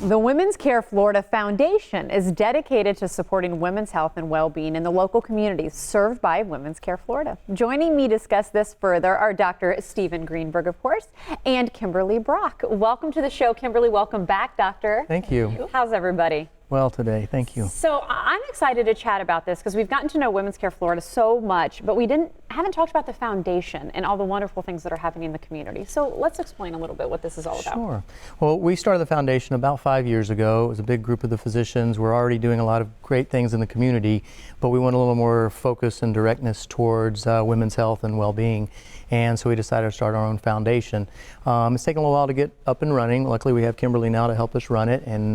The Women's Care Florida Foundation is dedicated to supporting women's health and well-being in the local communities served by Women's Care Florida. Joining me to discuss this further are Dr. Stephen Greenberg, of course, and Kimberly Brock. Welcome to the show, Kimberly. Welcome back, Doctor. Thank you. How's everybody? Well today, thank you. So I'm excited to chat about this because we've gotten to know Women's Care Florida so much, but we haven't talked about the foundation and all the wonderful things that are happening in the community. So let's explain a little bit what this is all about. Sure. Well, we started the foundation about 5 years ago. It was a big group of the physicians. We're already doing a lot of great things in the community, but we want a little more focus and directness towards women's health and well-being. And so we decided to start our own foundation. It's taken a little while to get up and running. Luckily, we have Kimberly now to help us run it, and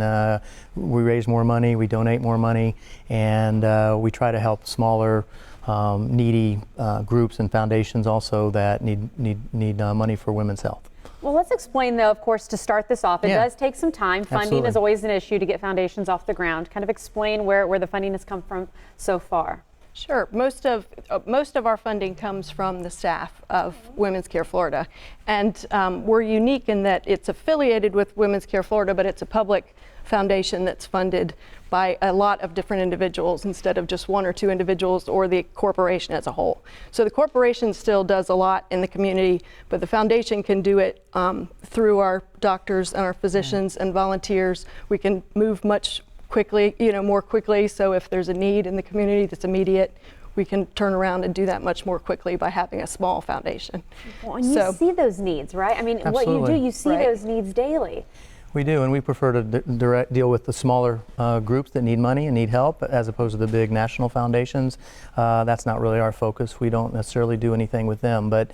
we raise more money, we donate more money, and we try to help smaller, needy groups and foundations also that need money for women's health. Well, let's explain, though, of course, to start this off, it does take some time. Funding is always an issue to get foundations off the ground. Kind of explain where the funding has come from so far. Sure. Most of our funding comes from the staff of Women's Care Florida, and we're unique in that it's affiliated with Women's Care Florida, but it's a public foundation that's funded by a lot of different individuals instead of just one or two individuals or the corporation as a whole. So the corporation still does a lot in the community, but the foundation can do it through our doctors and our physicians and volunteers. We can move much quickly, more quickly. So if there's a need in the community that's immediate, we can turn around and do that much more quickly by having a small foundation. Well, and you see those needs, right? I mean, what you do, you see those needs daily. We do, and we prefer to deal with the smaller groups that need money and need help, as opposed to the big national foundations. That's not really our focus. We don't necessarily do anything with them, but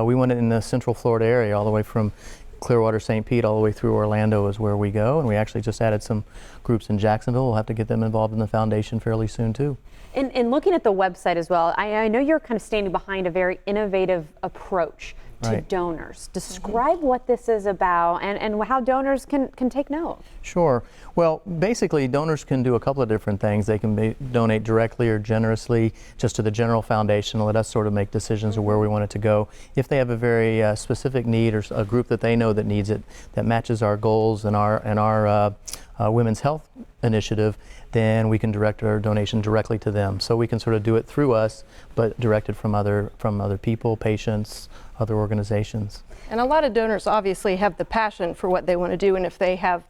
we want it in the Central Florida area, all the way from Clearwater, St. Pete, all the way through Orlando is where we go, and we actually just added some groups in Jacksonville. We'll have to get them involved in the foundation fairly soon too. And looking at the website as well, I know you're kind of standing behind a very innovative approach to donors. Describe what this is about and how donors can take note. Sure. Well, basically, donors can do a couple of different things. They can donate directly or generously just to the general foundation and let us sort of make decisions of where we want it to go. If they have a very specific need or a group that they know that needs it, that matches our goals and our women's health initiative, then we can direct our donation directly to them. So we can sort of do it through us, but directed from other people, patients, other organizations. And a lot of donors obviously have the passion for what they want to do, and if they have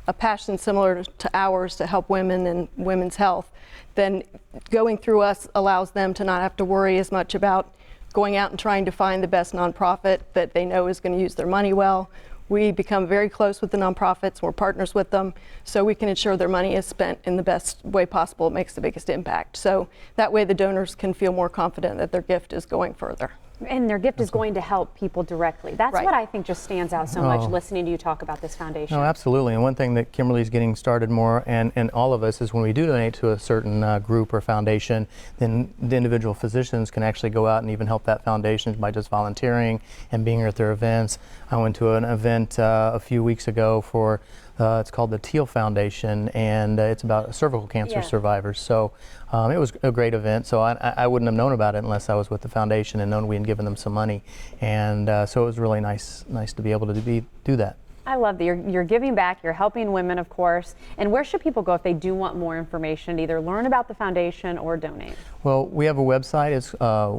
a passion similar to ours to help women and women's health, then going through us allows them to not have to worry as much about going out and trying to find the best nonprofit that they know is going to use their money well. We become very close with the nonprofits, we're partners with them, so we can ensure their money is spent in the best way possible. It makes the biggest impact. So that way the donors can feel more confident that their gift is going further. And their gift is going to help people directly. That's what I think just stands out so much listening to you talk about this foundation. No, absolutely. And one thing that Kimberly's getting started more, and all of us, is when we do donate to a certain group or foundation, then the individual physicians can actually go out and even help that foundation by just volunteering and being at their events. I went to an event a few weeks ago for it's called the Teal Foundation, and it's about cervical cancer survivors. So it was a great event. So I wouldn't have known about it unless I was with the foundation and known we had given them some money. And so it was really nice to be able to do that. I love that you're giving back, you're helping women, of course. And where should people go if they do want more information, either learn about the foundation or donate? Well, we have a website. It's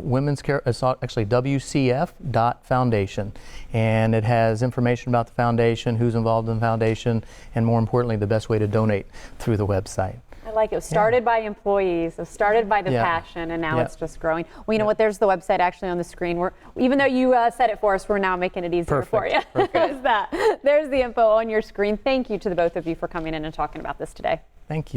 Women's Care. It's actually WCF.Foundation, and it has information about the foundation, who's involved in the foundation, and more importantly, the best way to donate through the website. I like it. It was started by employees, it was started by the passion, and now it's just growing. Well, you know what? There's the website actually on the screen. Even though you said it for us, we're now making it easier for you. There's the info on your screen. Thank you to the both of you for coming in and talking about this today. Thank you.